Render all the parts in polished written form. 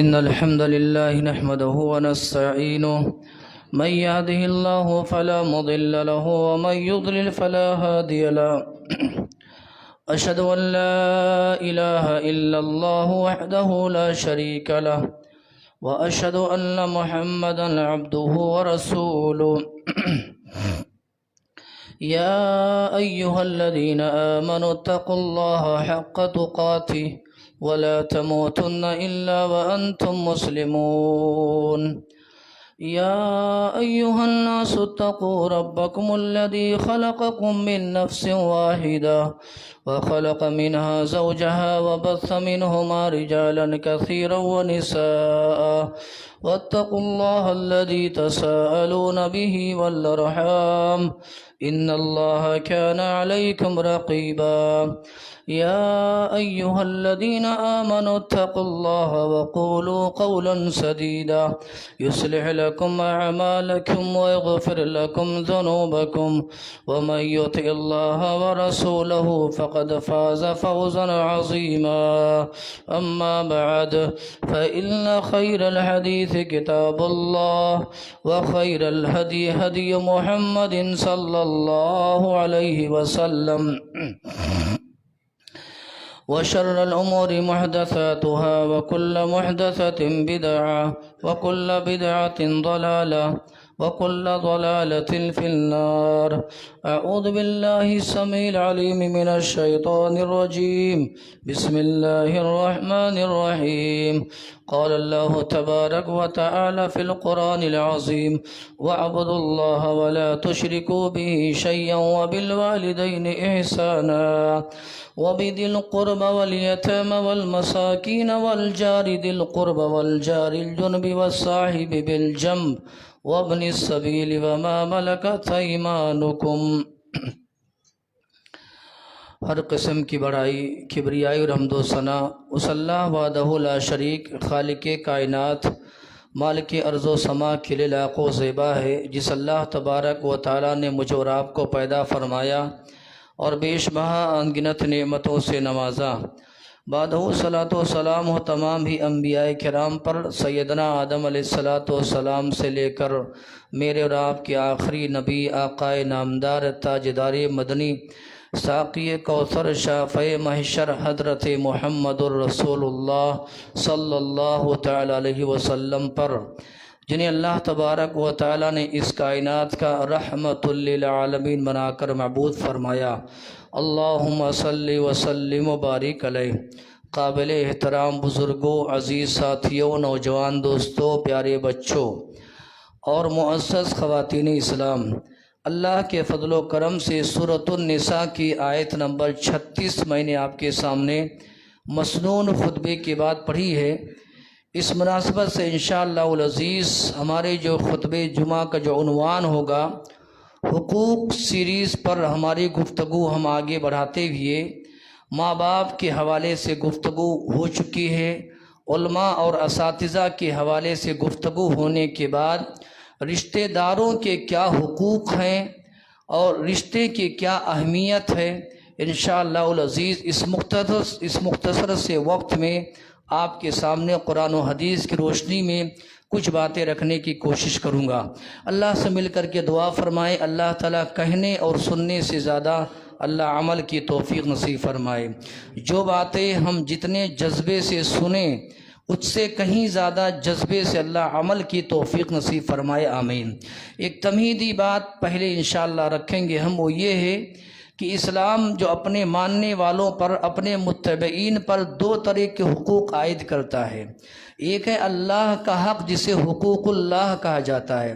إن الحمد لله نحمده ونستعينه من يهده الله فلا مضل له ومن يضلل فلا هادي له أشهد أن لا إله إلا الله وحده لا شريك له وأشهد أن محمدا عبده ورسوله يا أيها الذين آمنوا اتقوا الله حق تقاته ولا تموتن إلا وأنتم مسلمون يا أيها الناس اتقوا ربكم الذي خلقكم من نفس واحدة وخلق منها زوجها وبث منهما رجالا كثيرا ونساء واتقوا الله الذي تساءلون به والأرحام إن الله كان عليكم رقيبا يا أيها الذين آمنوا اتقوا الله وقولوا قولا سديدا يصلح لكم أعمالكم ويغفر لكم ذنوبكم ومن يطع الله ورسوله فقد فاز فوزا عظيما أما بعد فإن خير الحديث كتاب الله وخير الهدي هدي محمد صلى الله عليه وسلم وشر الأمور محدثاتها وكل محدثة بدعة وكل بدعة ضلالة وكل ضلالة في النار. أعوذ بالله السميع العليم من الشيطان الرجيم. بسم الله الرحمن الرحيم. قال الله تبارك وتعالى في القرآن العظيم: واعبدوا الله ولا تشركوا به شيئا وبالوالدين إحسانا وبذي القربى واليتامى والمساكين والجار ذي القربى والجار الجنب والصاحب بالجنب وابن السبيل وما ملكت أيمانكم. ہر قسم کی بڑائی، کبریائی اور حمد و ثنا اس اللہ وحدہ لا شریک، خالق کائنات، مالک ارض و سما کے لیے لاق و زیبا ہے، جس اللہ تبارک و تعالیٰ نے مجھ اور آپ کو پیدا فرمایا اور بیش بہا انگنت نعمتوں سے نوازا. بعدہ صلاۃ و سلام ہو تمام ہی انبیاء کرام پر، سیدنا آدم علیہ الصلاۃ والسلام سے لے کر میرے اور آپ کے آخری نبی آقائے نامدار تاجدار مدنی ساقی کوثر شافع محشر حضرت محمد الرسول اللہ صلی اللہ تعالی علیہ وسلم پر، جنہیں اللہ تبارک و تعالی نے اس کائنات کا رحمت للعالمین بنا کر معبود فرمایا. اللہم صلی وسلم و بارک علیہ. قابل احترام بزرگوں، عزیز ساتھیوں، نوجوان دوستوں، پیارے بچوں اور معزز خواتین اسلام، اللہ کے فضل و کرم سے سورۃ النساء کی آیت نمبر 36 میں نے آپ کے سامنے مسنون خطبے کی بات پڑھی ہے. اس مناسبت سے انشاءاللہ العزیز ہمارے جو خطبے جمعہ کا جو عنوان ہوگا، حقوق سیریز پر ہماری گفتگو ہم آگے بڑھاتے ہوئے ماں باپ کے حوالے سے گفتگو ہو چکی ہے، علماء اور اساتذہ کے حوالے سے گفتگو ہونے کے بعد رشتہ داروں کے کیا حقوق ہیں اور رشتے کی کیا اہمیت ہے، انشاءاللہ العزیز اس مختصر سے وقت میں آپ کے سامنے قرآن و حدیث کی روشنی میں کچھ باتیں رکھنے کی کوشش کروں گا. اللہ سے مل کر کے دعا فرمائے، اللہ تعالیٰ کہنے اور سننے سے زیادہ اللہ عمل کی توفیق نصیب فرمائے. جو باتیں ہم جتنے جذبے سے سنیں اس سے کہیں زیادہ جذبے سے اللہ عمل کی توفیق نصیب فرمائے، آمین. ایک تمہیدی بات پہلے انشاءاللہ رکھیں گے ہم، وہ یہ ہے کہ اسلام جو اپنے ماننے والوں پر، اپنے متبعین پر دو طرح کے حقوق عائد کرتا ہے. ایک ہے اللہ کا حق جسے حقوق اللہ کہا جاتا ہے،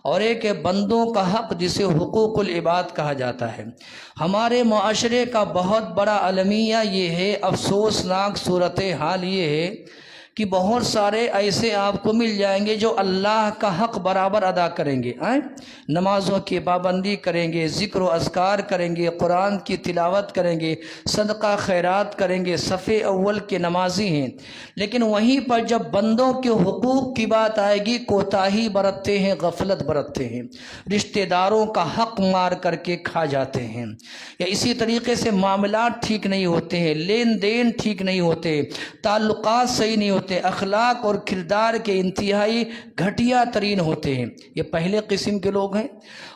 اور ایک ہے بندوں کا حق جسے حقوق العباد کہا جاتا ہے. ہمارے معاشرے کا بہت بڑا المیہ یہ ہے، افسوسناک صورتحال یہ ہے کہ بہت سارے ایسے آپ کو مل جائیں گے جو اللہ کا حق برابر ادا کریں گے، نمازوں کی پابندی کریں گے، ذکر و اذکار کریں گے، قرآن کی تلاوت کریں گے، صدقہ خیرات کریں گے، صف اول کے نمازی ہیں، لیکن وہیں پر جب بندوں کے حقوق کی بات آئے گی کوتاہی برتتے ہیں، غفلت برتتے ہیں، رشتہ داروں کا حق مار کر کے کھا جاتے ہیں، یا اسی طریقے سے معاملات ٹھیک نہیں ہوتے ہیں، لین دین ٹھیک نہیں ہوتے، تعلقات صحیح نہیں ہوتے، اخلاق اور کردار کے انتہائی گھٹیا ترین ہوتے ہیں۔ یہ پہلے قسم کے لوگ ہیں۔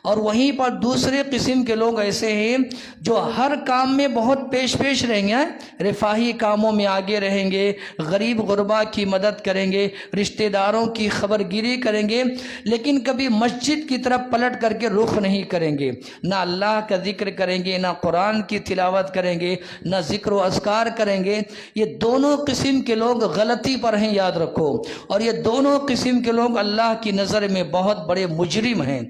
اور وہیں پر دوسرے قسم کے لوگ ایسے ہیں جو ہر کام میں بہت پیش رہیں گے، رفاہی کاموں میں آگے رہیں گے، غریب غربا کی مدد کریں گے، رشتہ داروں کی خبر گیری کریں گے، لیکن کبھی مسجد کی طرف پلٹ کر کے رخ نہیں کریں گے، نہ اللہ کا ذکر کریں گے، نہ قرآن کی تلاوت کریں گے، نہ ذکر و اذکار کریں گے۔ یہ دونوں قسم کے لوگ غلطی پر ہیں، یاد رکھو، اور یہ دونوں قسم کے لوگ اللہ کی نظر میں بہت بڑے مجرم ہیں۔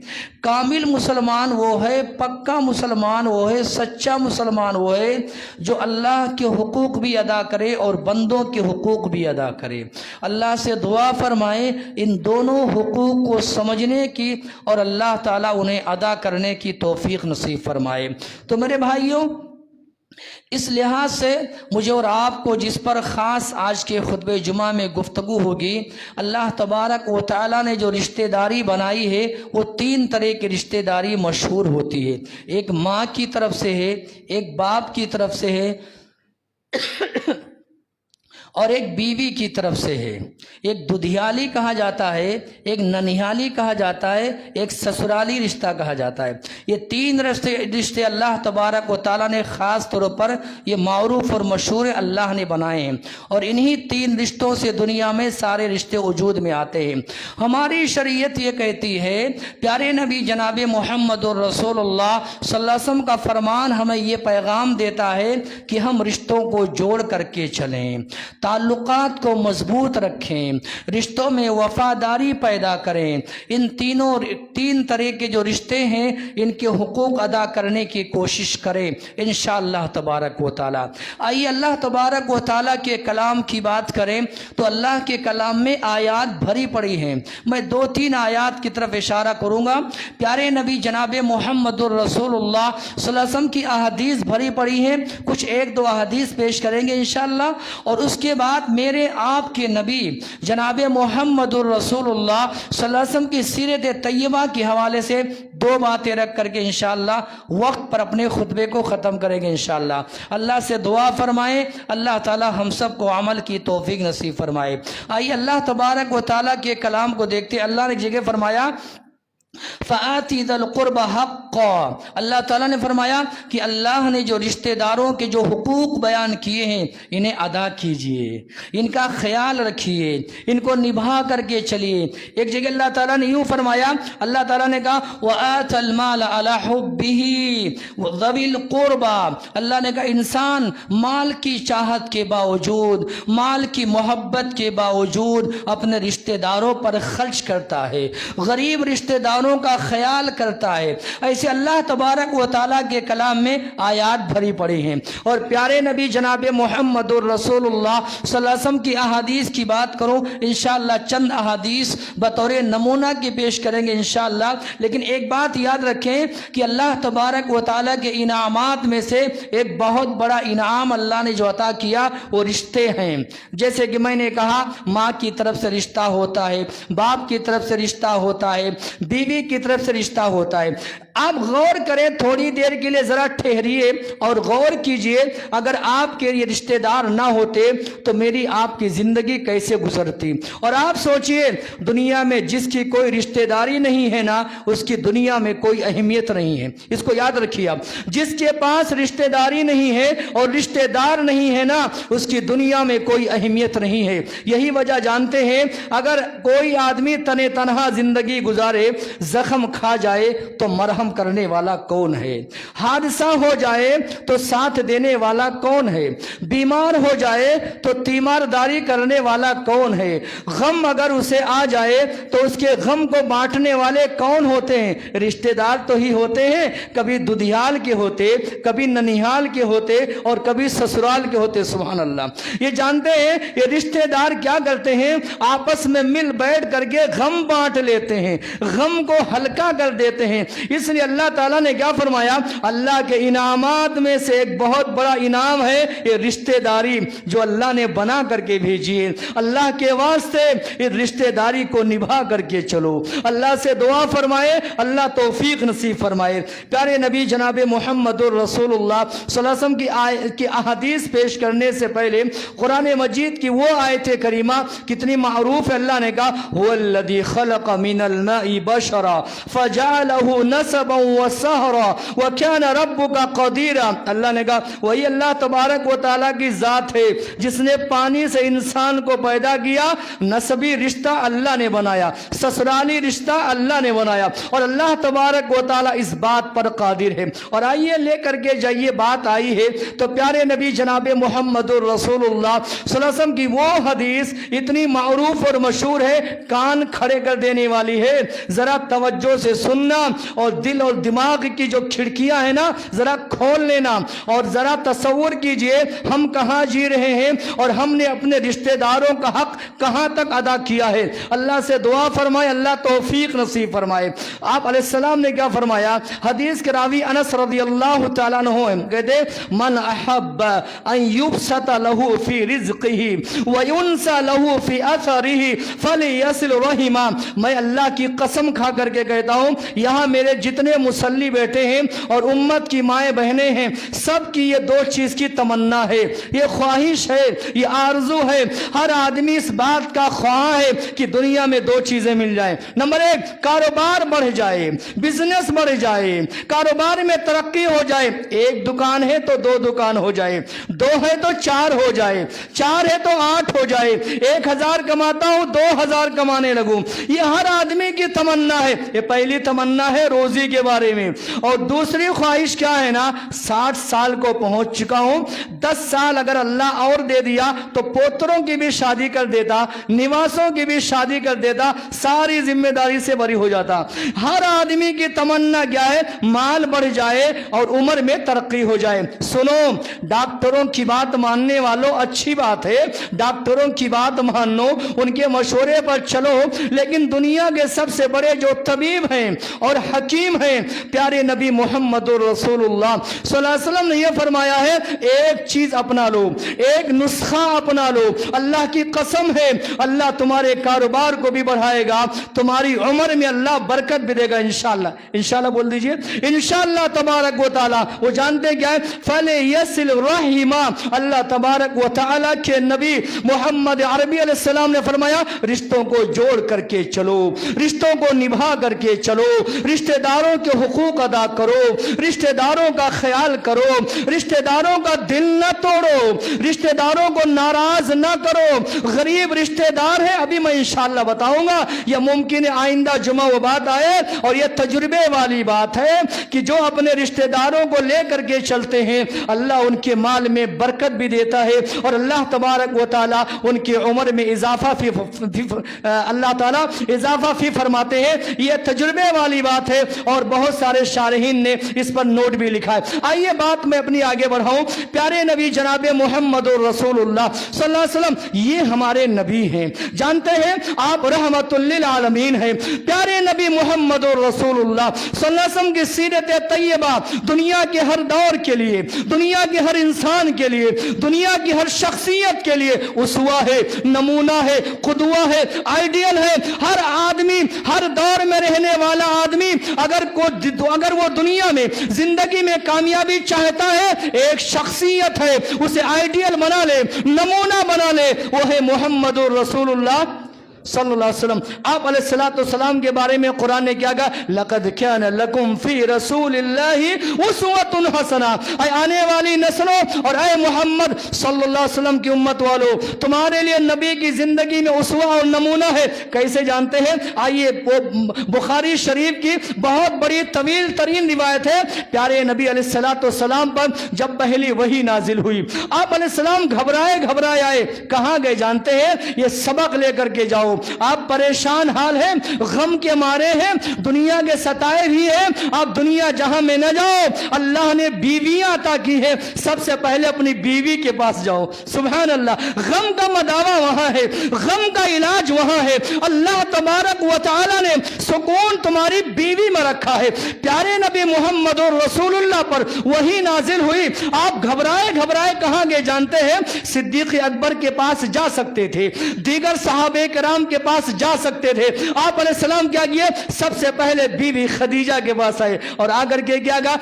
کامل مسلمان وہ ہے، پکا مسلمان وہ ہے، سچا مسلمان وہ ہے جو اللہ کے حقوق بھی ادا کرے اور بندوں کے حقوق بھی ادا کرے۔ اللہ سے دعا فرمائیں ان دونوں حقوق کو سمجھنے کی اور اللہ تعالیٰ انہیں ادا کرنے کی توفیق نصیب فرمائے۔ تو میرے بھائیوں، اس لحاظ سے مجھے اور آپ کو جس پر خاص آج کے خطبہ جمعہ میں گفتگو ہوگی، اللہ تبارک و تعالیٰ نے جو رشتہ داری بنائی ہے وہ 3 طرح کی رشتہ داری مشہور ہوتی ہے۔ ایک ماں کی طرف سے ہے، ایک باپ کی طرف سے ہے، اور ایک بیوی کی طرف سے ہے۔ ایک دودھیالی کہا جاتا ہے، ایک ننیالی کہا جاتا ہے، ایک سسرالی رشتہ کہا جاتا ہے۔ یہ 3 رشتے اللہ تبارک و تعالیٰ نے خاص طور پر یہ معروف اور مشہور اللہ نے بنائے ہیں، اور انہی 3 رشتوں سے دنیا میں سارے رشتے وجود میں آتے ہیں۔ ہماری شریعت یہ کہتی ہے، پیارے نبی جناب محمد الرسول اللہ صلی اللہ علیہ وسلم کا فرمان ہمیں یہ پیغام دیتا ہے کہ ہم رشتوں کو جوڑ کر کے چلیں، تعلقات کو مضبوط رکھیں، رشتوں میں وفاداری پیدا کریں، ان 3 طرح کے جو رشتے ہیں ان کے حقوق ادا کرنے کی کوشش کریں انشاءاللہ تبارک و تعالیٰ۔ آئیے اللہ تبارک و تعالیٰ کے کلام کی بات کریں تو اللہ کے کلام میں آیات بھری پڑی ہیں۔ میں 2-3 آیات کی طرف اشارہ کروں گا۔ پیارے نبی جناب محمد الرسول اللہ صلی اللہ علیہ وسلم کی احادیث بھری پڑی ہیں، کچھ 1-2 احادیث پیش کریں گے انشاءاللہ، اور اس کے بعد میرے آپ کے نبی جناب محمد الرسول اللہ صلی اللہ علیہ وسلم کی سیرت طیبہ کے حوالے سے 2 باتیں رکھ کر کے انشاءاللہ وقت پر اپنے خطبے کو ختم کریں گے انشاءاللہ۔ اللہ سے دعا فرمائیں اللہ تعالی ہم سب کو عمل کی توفیق نصیب فرمائے۔ آئیے اللہ تبارک و تعالیٰ کے کلام کو دیکھتے۔ اللہ نے ایک جگہ فرمایا فَآتِ ذَا الْقُرْبَ حَقًّا، اللہ تعالیٰ نے فرمایا کہ اللہ نے جو رشتہ داروں کے جو حقوق بیان کیے ہیں انہیں ادا کیجئے، ان کا خیال رکھیے، ان کو نبھا کر کے چلیے۔ ایک جگہ اللہ تعالیٰ نے یوں فرمایا، اللہ تعالیٰ نے کہا وَآتَ الْمَالَ عَلَى حُبِّهِ ذَوِي الْقُرْبَى، اللہ نے کہا انسان مال کی چاہت کے باوجود، مال کی محبت کے باوجود اپنے رشتہ داروں پر خرچ کرتا ہے، غریب رشتہ داروں کا خیال کرتا ہے۔ ایسے اللہ تبارک و تعالیٰ کے کلام میں آیات بھری پڑی ہیں۔ اور پیارے نبی جناب محمد الرسول اللہ صلی اللہ علیہ وسلم کی احادیث کی بات کروں انشاءاللہ چند احادیث بطور نمونہ کی پیش کریں گے انشاءاللہ، لیکن ایک بات یاد رکھیں کہ اللہ تبارک و تعالیٰ کے انعامات میں سے ایک بہت بڑا انعام اللہ نے جو عطا کیا وہ رشتے ہیں۔ جیسے کہ میں نے کہا ماں کی طرف سے رشتہ ہوتا ہے، باپ کی طرف سے رشتہ ہوتا ہے، بیوی کی طرف سے رشتہ ہوتا ہے۔ آپ غور کریں، تھوڑی دیر کے لیے ذرا ٹھہریے اور غور کیجئے، اگر آپ کے یہ رشتہ دار نہ ہوتے تو میری آپ کی زندگی کیسے گزرتی؟ اور آپ سوچئے دنیا میں جس کی کوئی رشتہ داری نہیں ہے نا اس کی دنیا میں کوئی اہمیت نہیں ہے۔ اس کو یاد رکھیے آپ، جس کے پاس رشتہ داری نہیں ہے اور رشتہ دار نہیں ہے نا اس کی دنیا میں کوئی اہمیت نہیں ہے۔ یہی وجہ جانتے ہیں اگر کوئی آدمی تنہا زندگی گزارے، زخم کھا جائے تو مرہم رحم کرنے والا کون ہے؟ حادثہ ہو جائے تو ساتھ دینے والا کون ہے؟ بیمار ہو جائے تو تیمارداری کرنے والا کون ہے؟ غم اگر اسے آ جائے تو اس کے غم کو بانٹنے والے کون ہوتے ہیں؟ رشتہ دار تو ہی ہوتے ہیں، کبھی ددھیال کے ہوتے، کبھی ننیحال کے ہوتے اور کبھی سسرال کے ہوتے۔ سبحان اللہ۔ یہ جانتے ہیں یہ رشتہ دار کیا کرتے ہیں؟ آپس میں مل بیٹھ کر کے غم بانٹ لیتے ہیں، غم کو ہلکا کر دیتے ہیں۔ اس لیے اللہ تعالیٰ نے کیا فرمایا؟ اللہ کے انعامات میں سے ایک بہت بڑا انعام ہے یہ رشتہ داری جو اللہ نے بنا کر کے بھیجی ہے۔ اللہ کے واسطے اس رشتہ داری کو نبھا کر کے چلو۔ اللہ سے دعا فرمائے اللہ توفیق نصیب فرمائے۔ پیارے نبی جناب محمد الرسول اللہ صلی اللہ علیہ وسلم کی احادیث پیش کرنے سے پہلے قرآن مجید کی وہ آیت کریمہ کتنی معروف ہے۔ اللہ نے کہا هو الذی خلق من الماء بشرا فجعله نسبا وسہرا وكان ربك قدیرا۔ اللہ نے کہا وہی اللہ تبارک و تعالیٰ کی ذات ہے جس نے پانی سے انسان کو پیدا کیا، نسبی رشتہ اللہ نے بنایا، سسرالی رشتہ اللہ نے بنایا، اور اللہ تبارک و تعالیٰ اس بات پر قادر ہے۔ اور آئیے لے کر کے جائیے بات آئی ہے تو پیارے نبی جناب محمد الرسول اللہ صلی اللہ علیہ وسلم کی وہ حدیث اتنی معروف اور مشہور ہے، کان کھڑے کر دینے والی ہے۔ ذرا توجہ سے سننا اور دل اور دماغ کی جو کھڑکیاں ہیں نا ذرا کھول لینا، اور ذرا تصور کیجئے ہم کہاں جی رہے ہیں اور ہم نے اپنے رشتہ داروں کا حق کہاں تک ادا کیا ہے۔ اللہ سے دعا فرمائے اللہ توفیق نصیب فرمائے۔ آپ علیہ السلام نے کیا فرمایا؟ حدیث کے راوی انس رضی اللہ تعالیٰ عنہ ہیں، کہتے من احب ان یبسط له فی رزقہ وینسى له فی اثرہ فلیصل رحمہ۔ میں اللہ کی قسم کھا کر کے کہتا ہوں یہاں میرے جتنے مصلی بیٹھے ہیں اور امت کی مائیں بہنیں ہیں، سب کی یہ دو چیز کی تمنا ہے، یہ خواہش ہے، یہ آرزو ہے۔ ہر آدمی اس بات کا خواہاں ہے کہ دنیا میں دو چیزیں مل جائیں۔ نمبر ایک، کاروبار بڑھ جائے، بزنس بڑھ جائے، کاروبار میں ترقی ہو جائے۔ ایک دکان ہے تو دو دکان ہو جائے، دو ہے تو چار ہو جائے، چار ہے تو 8 ہو جائے، 1000 کماتا ہوں 2000 کمانے لگوں۔ یہ ہر آدمی کی تمنا ہے۔ یہ پہلی تمنا ہے روزی کے بارے میں، اور دوسری خواہش کیا ہے نا، 60 سال کو پہنچ چکا ہوں، 10 سال اگر اللہ اور دے دیا تو پوتروں کی بھی شادی کر دیتا، نواسوں کی بھی شادی کر دیتا، ساری ذمہ داری سے بری ہو جاتا۔ ہر آدمی کی تمنا کیا ہے؟ مال بڑھ جائے اور عمر میں ترقی ہو جائے۔ سنو، ڈاکٹروں کی بات ماننے والوں اچھی بات ہے، ڈاکٹروں کی بات مانو، ان کے مشورے پر چلو، لیکن دنیا کے سب سے بڑے جو طبیب ہیں اور حکیم ہیں پیارے نبی محمد رسول اللہ صلی اللہ علیہ وسلم نے یہ فرمایا ہے ایک چیز اپنا لو، ایک نسخہ اپنا لو۔ اللہ کی قسم ہے اللہ تمہارے کاروبار کو بھی بڑھائے گا، تمہاری عمر میں اللہ برکت بھی دے گا انشاءاللہ۔ انشاءاللہ بول دیجئے انشاءاللہ تبارک و تعالی۔ وہ جانتے کیا ہے؟ فَلْيَصِلْ رَحِمًا۔ اللہ تبارک و تعالی کے نبی محمد عربی علیہ السلام نے فرمایا رشتوں کو جوڑ کر کے چلو، رشتوں کو نبھا کر کے چلو، رشتہ داروں کے حقوق ادا کرو، رشتہ داروں کا خیال کرو، رشتہ داروں کا دل نہ توڑو، رشتہ داروں کو ناراض نہ کرو۔ غریب رشتہ دار ہے، ابھی میں انشاءاللہ بتاؤں گا، یہ ممکن ہے آئندہ جمعہ وہ بات آئے، اور یہ تجربے والی بات ہے کہ جو اپنے رشتہ داروں کو لے کر کے چلتے ہیں اللہ ان کے مال میں برکت بھی دیتا ہے، اور اللہ تبارک و تعالی ان کی عمر میں اضافہ اللہ تعالیٰ اضافہ فی فرماتے ہیں۔ یہ تجربے والی بات ہے، اور بہت سارے شارحین نے اس پر نوٹ بھی لکھا ہے۔ آئیے بات میں اپنی آگے بڑھاؤں۔ پیارے نبی جناب محمد رسول اللہ صلی اللہ علیہ وسلم یہ ہمارے نبی ہیں، جانتے ہیں آپ رحمت للعالمین ہیں۔ پیارے نبی محمد رسول اللہ صلی اللہ علیہ وسلم کی سیرت طیبہ دنیا کے ہر دور کے لیے، دنیا کے ہر انسان کے لیے، دنیا کی ہر شخصیت کے لیے اسوہ ہے، نمونہ ہے، قدوہ ہے، آئیڈیل ہے۔ ہر آدمی، ہر دور میں رہنے والا آدمی اگر وہ دنیا میں زندگی میں کامیابی چاہتا ہے، ایک شخصیت ہے اسے آئیڈیل بنا لے، نمونہ بنا لے، وہ ہے محمد رسول اللہ صلی اللہ علیہ وسلم، آپ علیہ الصلوۃ والسلام کے بارے میں قرآن نے کیا کہا؟ لقد کان لکم فی رسول اللہ اسوۃ حسنہ، اے آنے والی نسلوں اور اے محمد صلی اللہ علیہ وسلم کی امت والو، تمہارے لیے نبی کی زندگی میں اسوہ اور نمونہ ہے۔ کیسے جانتے ہیں؟ آئیے، بخاری شریف کی بہت بڑی طویل ترین روایت ہے، پیارے نبی علیہ الصلوۃ والسلام پر جب پہلی وحی نازل ہوئی، آپ علیہ السلام گھبرائے آئے۔ کہاں گئے جانتے ہیں؟ یہ سبق لے کر کے جاؤ، آپ پریشان حال ہیں، غم کے مارے ہیں، دنیا کے ستائے بھی ہیں، آپ دنیا جہاں میں نہ جاؤ، اللہ نے بیویاں عطا کی ہے، سب سے پہلے اپنی بیوی کے پاس جاؤ۔ سبحان اللہ، غم کا مداوا وہاں ہے، غم کا علاج وہاں ہے، اللہ تبارک و تعالی نے سکون تمہاری بیوی میں رکھا ہے۔ پیارے نبی محمد رسول اللہ پر وہی نازل ہوئی، آپ گھبرائے کہاں گئے جانتے ہیں؟ صدیق اکبر کے پاس جا سکتے تھے، دیگر صحابہ کرام کے پاس جا سکتے تھے، آپ علیہ السلام کیا کیے؟ سب سے پہلے بیوی خدیجہ کے پاس آئے اور آ کر کے کیا کہا؟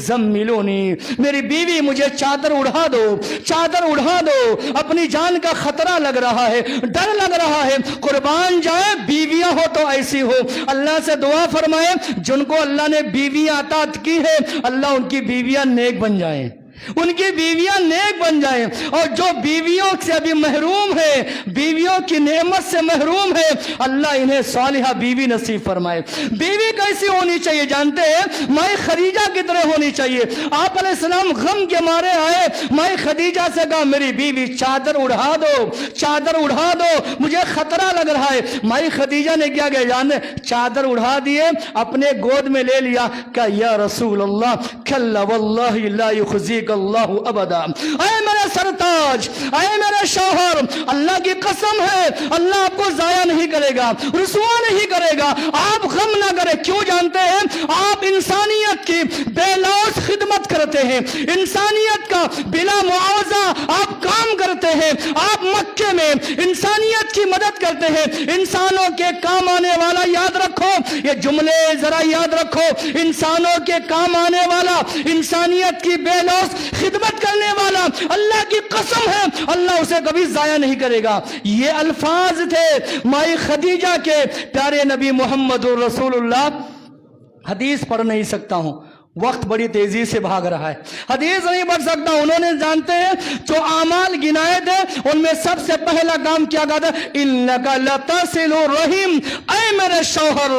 زملونی، میری بیوی مجھے چادر اڑا دو، اپنی جان کا خطرہ لگ رہا ہے، ڈر لگ رہا ہے، قربان جائے بیویاں ہو تو ایسی ہو۔ اللہ سے دعا فرمائے جن کو اللہ نے بیویاں عطا کی ہے، اللہ ان کی بیویاں نیک بن جائیں، ان کی بیویاں نیک بن جائیں، اور جو بیویوں سے ابھی محروم ہے، بیویوں کی نعمت سے محروم ہے، اللہ انہیں صالحہ بیوی نصیب فرمائے۔ بیوی کیسی ہونی چاہیے جانتے ہیں؟ ماں خدیجہ کی طرح ہونی چاہیے۔ آپ علیہ السلام غم کے مارے آئے، ماں خدیجہ سے کہا میری بیوی چادر اڑا دو، مجھے خطرہ لگ رہا ہے۔ ماں خدیجہ نے کیا جانے؟ چادر اڑا دیے، اپنے گود میں لے لیا، کہا یا رسول اللہ کلا واللہ لا یخزیک اللہ ابدا، اے میرے سرتاج، اے میرے شوہر، اللہ کی قسم ہے اللہ آپ کو ضائع نہیں کرے گا، رسوا نہیں کرے گا، آپ غم نہ کریں۔ کیوں جانتے ہیں؟ آپ انسانیت کی بے لوث خدمت کرتے ہیں، انسانیت کا بلا معاوضہ آپ کام کرتے ہیں، آپ مکے میں انسانیت کی مدد کرتے ہیں، انسانوں کے کام آنے والا، یاد رکھو یہ جملے ذرا یاد رکھو، انسانوں کے کام آنے والا، انسانیت کی بے لوث خدمت کرنے والا، اللہ کی قسم ہے اللہ اسے کبھی ضائع نہیں کرے گا۔ یہ الفاظ تھے مائی خدیجہ کے۔ پیارے نبی محمد رسول اللہ، حدیث پڑھ نہیں سکتا ہوں، وقت بڑی تیزی سے بھاگ رہا ہے، حدیث نہیں پڑھ سکتا۔ انہوں نے جانتے ہیں جو اعمال گنائے تھے ان میں سب سے پہلا کام کیا کہا تھا؟ انک لتصل الرحم، اے میرے شوہر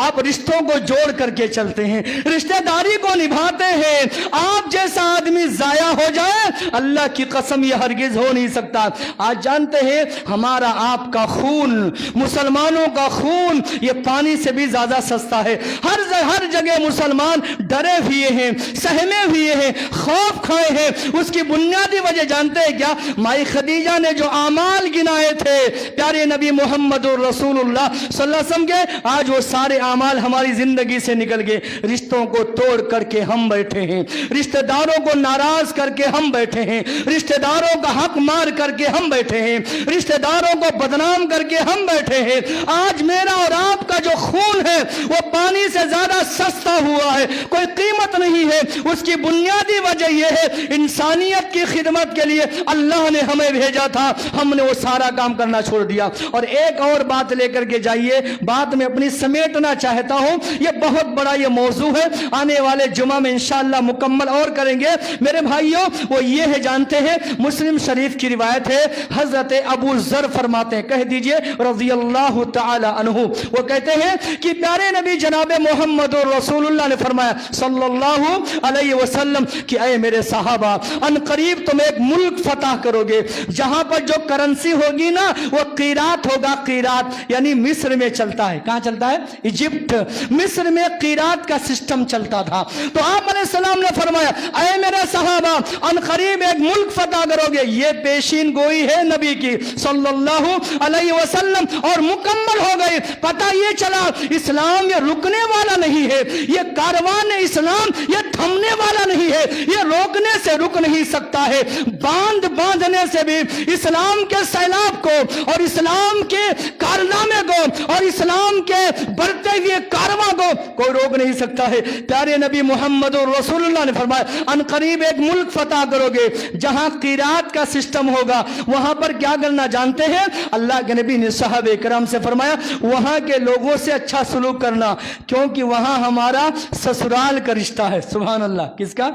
آپ رشتوں کو جوڑ کر کے چلتے ہیں، رشتہ داری کو نبھاتے ہیں، آپ جیسا آدمی ضائع ہو جائے اللہ کی قسم یہ ہرگز ہو نہیں سکتا۔ آج جانتے ہیں ہمارا آپ کا خون، مسلمانوں کا خون یہ پانی سے بھی زیادہ سستا ہے۔ ہر جگہ مسلمان ڈرے ہوئے ہیں، سہمے ہوئے ہیں، خوف کھائے ہیں۔ اس کی بنیادی وجہ جانتے ہیں کیا؟ مائی خدیجہ نے جو اعمال گنائے تھے پیارے نبی محمد رسول اللہ صلی اللہ علیہ وسلم کے، آج وہ سارے اعمال ہماری زندگی سے نکل گئے۔ رشتوں کو توڑ کر کے ہم بیٹھے ہیں، رشتہ داروں کو ناراض کر کے ہم بیٹھے ہیں، رشتہ داروں کا حق مار کر کے ہم بیٹھے ہیں، رشتہ داروں کو بدنام کر کے ہم بیٹھے ہیں۔ آج میرا اور آپ کا جو خون ہے وہ پانی سے زیادہ سستا ہوا ہے، کوئی قیمت نہیں ہے۔ اس کی بنیادی وجہ یہ ہے انسانیت کی خدمت کے لیے اللہ نے ہمیں بھیجا تھا، ہم نے وہ سارا کام کرنا چھوڑ دیا۔ اور ایک اور بات لے کر کے جائیے، بات میں اپنی سمیٹنا چاہتا ہوں، یہ بہت بڑا یہ موضوع ہے، آنے والے جمعہ میں انشاءاللہ مکمل اور کریں گے میرے بھائیوں۔ وہ یہ ہے جانتے ہیں، مسلم شریف کی روایت ہے، حضرت ابو ذر فرماتے ہیں، کہہ دیجئے رضی اللہ تعالی عنہ، وہ کہتے ہیں کہ پیارے نبی جناب محمد رسول اللہ نے فرمایا صلی اللہ علیہ وسلم کہ اے میرے صحابہ، ان قریب تم ایک ملک فتح کرو گے جہاں پر جو کرنسی ہوگی نا وہ قیرات ہوگا، قیرات یعنی مصر میں چلتا ہے۔ کہاں چلتا ہے؟ ایجپٹ، مصر میں قیرات کا سسٹم چلتا تھا۔ تو آپ علیہ السلام نے فرمایا اے میرے صحابہ، ان قریب ایک ملک فتح کرو گے۔ یہ پیشین گوئی ہے نبی کی صلی اللہ علیہ وسلم، اور مکمل ہو گئی۔ پتہ یہ چلا اسلام یہ رکنے والا نہیں ہے، یہ کاروان اسلام اسلام یہ تھمنے والا نہیں ہے، یہ روکنے سے رک نہیں سکتا ہے، باندھنے سے بھی اسلام کے سیلاب کو اور اسلام کے کارنامے کو اور اسلام کے بڑھتے ہوئے کارواں کو کوئی روک نہیں سکتا ہے۔ پیارے نبی محمد رسول اللہ نے فرمایا ان قریب ایک ملک فتح کرو گے جہاں قرات کا سسٹم ہوگا، وہاں پر کیا کرنا جانتے ہیں؟ اللہ کے نبی نے صحابہ کرام سے فرمایا وہاں کے لوگوں سے اچھا سلوک کرنا، کیونکہ وہاں ہمارا سسرال کا رشتہ ہے۔ سبحان اللہ، کس کا؟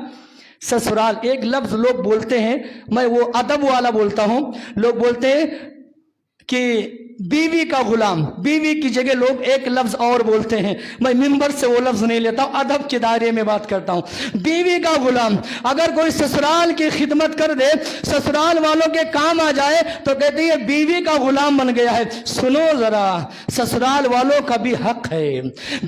سسرال۔ ایک لفظ لوگ بولتے ہیں، میں وہ ادب والا بولتا ہوں، لوگ بولتے ہیں کہ بیوی کا غلام، بیوی کی جگہ لوگ ایک لفظ اور بولتے ہیں، میں منبر سے وہ لفظ نہیں لیتا ہوں، ادب کے دائرے میں بات کرتا ہوں۔ بیوی کا غلام، اگر کوئی سسرال کی خدمت کر دے، سسرال والوں کے کام آ جائے تو کہتے ہیں بیوی کا غلام بن گیا ہے۔ سنو ذرا، سسرال والوں کا بھی حق ہے،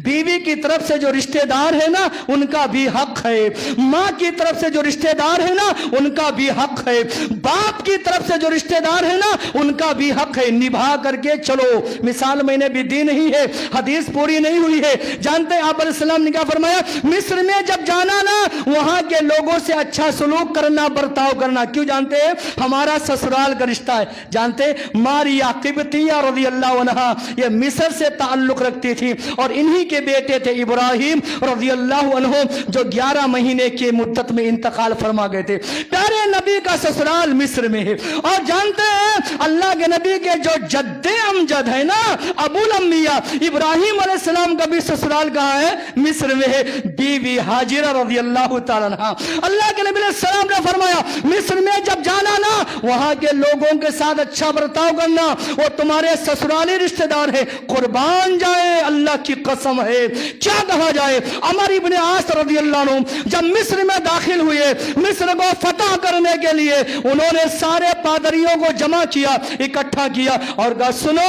بیوی کی طرف سے جو رشتہ دار ہے نا ان کا بھی حق ہے، ماں کی طرف سے جو رشتہ دار ہے نا ان کا بھی حق ہے، باپ کی طرف سے جو رشتہ دار ہے نا ان کا بھی حق ہے، نبھا کر کے چلو۔ مثال میں نے بھی دی نہیں ہے، حدیث پوری نہیں ہوئی ہے۔ جانتے ہیں آپ علیہ السلام نے کیا فرمایا؟ مصر میں جب جانا نا وہاں کے لوگوں سے اچھا سلوک کرنا، برتاؤ کرنا۔ کیوں؟ جانتے ہیں ہمارا سسرال کا رشتہ ہے۔ جانتے ماریا قبطیہ رضی اللہ عنہا یہ مصر سے تعلق رکھتی تھی اور انہی کے بیٹے تھے ابراہیم رضی اللہ عنہ جو 11 مہینے کی مدت میں انتقال فرما گئے تھے۔ پیارے نبی کا سسرال مصر میں ہے، اور جانتے ہیں اللہ کے نبی کے جو جد امجد ہے نا ابو الانبیاء ابراہیم علیہ السلام کا بھی سسرال کہاں ہے؟ مصر میں ہے۔ بیوی ہاجرہ رضی اللہ تعالیٰ عنہا، اللہ کے نبی علیہ السلام نے فرمایا مصر میں جب جانا نا وہاں کے لوگوں کے ساتھ اچھا برتاؤ کرنا، وہ تمہارے سسرالی رشتہ دار ہے، قربان جائے اللہ کی قسم ہے۔ کیا کہا جائے؟ عمر ابن عاص رضی اللہ عنہ جب مصر میں داخل ہوئے، مصر کو فتح کرنے کے لیے انہوں نے سارے پادریوں کو جمع کیا، اکٹھا کیا اور کہا سنو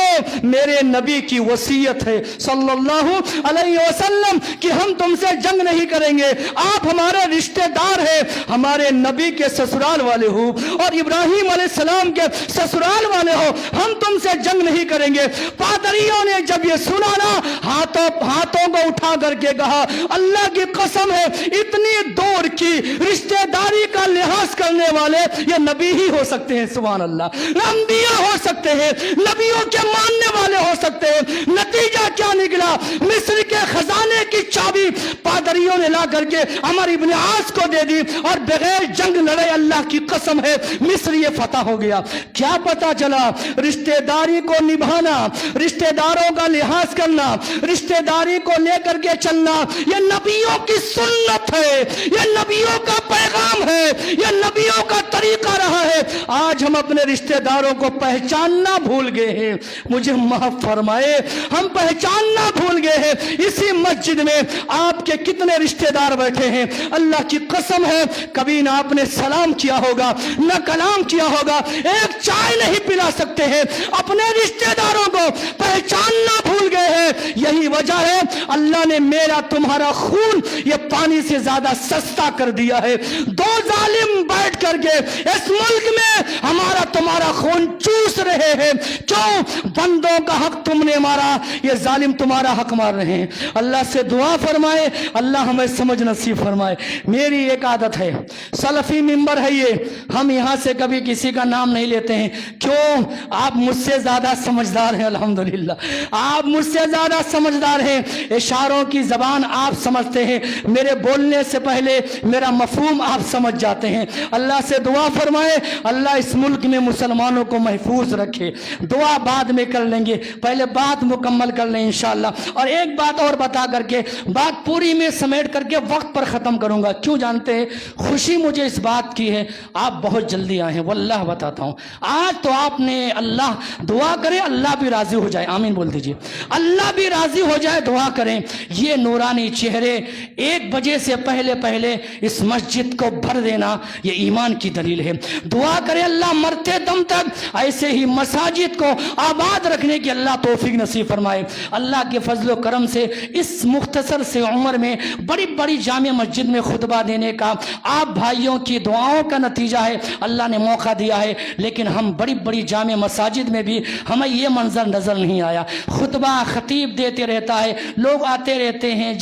میرے نبی کی وصیت ہے صلی اللہ علیہ وسلم کہ ہم تم سے جنگ نہیں کریں گے، آپ ہمارے رشتہ دار ہیں، ہمارے نبی کے سسرال والے ہو اور ابراہیم علیہ السلام کے سسرال والے ہو، ہم تم سے جنگ نہیں کریں گے۔ پادریوں نے جب یہ سنا نا ہاتھوں کو اٹھا کر کے کہا اللہ کی قسم ہے اتنی دور کی رشتہ داری کا لحاظ کرنے والے یہ نبی ہی ہو سکتے ہیں۔ سبحان اللہ، انبیاء ہو سکتے ہیں، نبیوں کے ماننے والے ہو سکتے ہیں۔ نتیجہ کیا نکلا؟ مصر کے خزانے کی چابی پادریوں نے لا کر کے عمر ابن عاص کو دے دی اور بغیر جنگ لڑے اللہ کی قسم ہے مصر یہ فتح ہو گیا۔ کیا پتا چلا؟ رشتہ داری کو نبھانا، رشتہ داروں کا لحاظ کرنا، رشتہ داری کو لے کر کے چلنا یہ نبیوں کی سنت ہے، یہ نبیوں کا پیغام ہے، یہ نبیوں کا طریقہ رہا ہے۔ آج ہم اپنے رشتہ داروں کو پہچاننا بھول گئے ہیں، مجھے معاف فرمائے، ہم پہچاننا بھول گئے ہیں۔ اسی مسجد میں آپ کے کتنے رشتہ دار بیٹھے ہیں، اللہ کی قسم ہے کبھی نہ آپ نے سلام کیا ہوگا نہ کلام کیا ہوگا، ایک چائے نہیں پلا سکتے ہیں، اپنے رشتہ داروں کو پہچاننا بھول گئے ہیں۔ یہی وجہ ہے اللہ نے میرا تمہارا خون یہ پانی سے زیادہ سستا کر دیا ہے۔ دو ظالم بیٹھ کر کے اس ملک میں ہمارا تمہارا خون چوس رہے ہیں، کیوں؟ بندوں کا حق تم نے مارا، یہ ظالم تمہارا حق مار رہے ہیں۔ اللہ سے دعا فرمائے اللہ ہمیں سمجھ نصیب فرمائے۔ میری ایک عادت ہے، سلفی ممبر ہے یہ، ہم یہاں سے کبھی کسی کا نام نہیں لیتے ہیں، کیوں؟ آپ مجھ سے زیادہ سمجھدار ہیں، الحمدللہ آپ مجھ سے زیادہ سمجھدار ہیں، اشاروں کی زبان آپ سمجھتے ہیں، میرے بولنے سے پہلے میرا مفہوم آپ سمجھ جاتے ہیں۔ اللہ سے دعا فرمائے اللہ اس ملک میں مسلمانوں کو محفوظ رکھے۔ دعا بعد میں کر لیں گے، پہلے بات مکمل کر لیں انشاءاللہ۔ اور ایک بات اور بتا کر کے بات پوری میں سمیٹ کر کے وقت پر ختم کروں گا۔ کیوں جانتے ہیں؟ خوشی مجھے اس بات کی ہے آپ بہت جلدی آئے ہیں، واللہ بتاتا ہوں آج تو آپ نے، اللہ دعا کرے اللہ بھی راضی ہو جائے، آمین بول دیجئے، اللہ بھی راضی ہو جائے، دعا کریں یہ نورانی چہرے 1 بجے سے پہلے اس مسجد کو بھر دینا یہ ایمان کی دلیل ہے۔ دعا کرے اللہ مرتے دم تک ایسے ہی مساجد کو آباد رکھنے کی اللہ توفیق نصیب فرمائے۔ اللہ کے فضل و کرم سے اس مختصر سے عمر میں بڑی بڑی جامع مسجد میں خطبہ دینے کا آپ بھائیوں کی دعاؤں کا نتیجہ ہے، اللہ نے موقع دیا ہے، لیکن ہم بڑی بڑی جامع مساجد میں بھی ہمیں یہ منظر نظر نہیں آیا۔ خطبہ خطیب دیتے رہتا ہے، لوگ آتے رہتے ہیں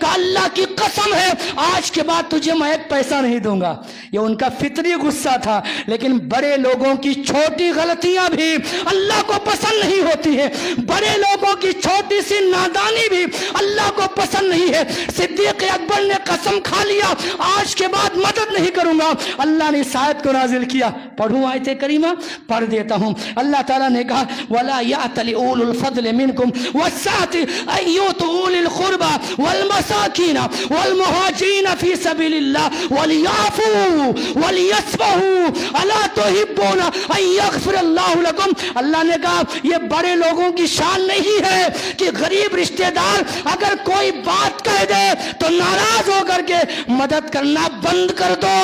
کہ اللہ کی قسم ہے آج کے بعد تجھے میں ایک پیسہ نہیں دوں گا. یہ ان کا فطری غصہ تھا. لیکن بڑے لوگوں کی چھوٹی غلطیاں بھی اللہ کو پسند نہیں ہوتی ہے. بڑے لوگوں کی چھوٹی سی نادانی بھی اللہ کو پسند نہیں ہے. صدیق اکبر نے قسم کھا لیا آج کے بعد مدد نہیں کروں گا. اللہ نے اس آیت کو نازل کیا. پڑھوں آیت کریمہ؟ پڑھ دیتا ہوں. اللہ تعالیٰ نے کہا وَلَا يَأْتَلِ أُولُو الْفَضْلِ مِنْكُمْ وَالسَّعَةِ أَن يُؤْتُوا أُولِي الْقُرْبَى وَالْمَسَاكِينَ وَالْمُهَاجِرِينَ فِي سَبِيلِ اللَّهِ وَلْيَعْفُوا وَلْيَصْفَحُوا أَلَا تُحِبُّونَ أَن يَغْفِرَ اللَّهُ لَكُمْ. اللہ نے کہا یہ بڑے لوگوں کی شان نہیں ہے کہ غریب رشتہ دار اگر کوئی بات کہہ دے تو ناراض ہو کر کے مدد کرنا بند کر دو.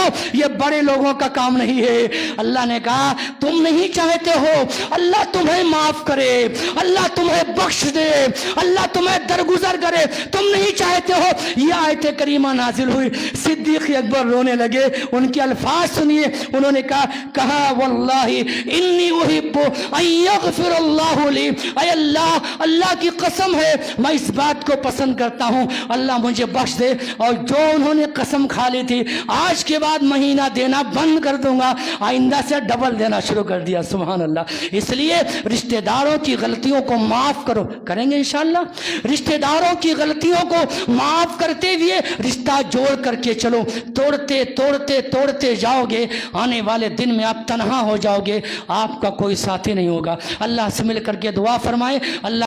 یہ بڑے لوگوں کا کام نہیں ہے. اللہ نے کہا تم نہیں چاہتے ہو اللہ تمہیں معاف کرے, اللہ تمہیں بخش دے, اللہ تمہیں درگزر کرے, تم نہیں چاہتے ہو. یہ آیت کریمہ نازل ہوئی. صدیق اکبر رونے لگے. ان کے الفاظ سنیے. انہوں نے کہا واللہ انی احب ان یغفر اللہ لی. اے اللہ, اللہ کی قسم ہے میں اس بات کو پسند کرتا ہوں اللہ مجھے بخش دے. اور جو انہوں نے قسم کھا لی تھی آج کے بعد مہینہ دینا بند کر دوں گا, آئندہ سے ڈبل دینا شروع کر دیا. سبحان اللہ. اس لیے رشتہ داروں کی غلطیوں کو معاف کرو. کریں گے انشاءاللہ. رشتہ داروں کی غلطیوں کو معاف کرتے ہوئے رشتہ جوڑ کر کے چلو. توڑتے توڑتے توڑتے جاؤ گے, آنے والے دن میں آپ تنہا ہو جاؤ گے, آپ کا کوئی ساتھی نہیں ہوگا. اللہ سے مل کر کے دعا فرمائے. اللہ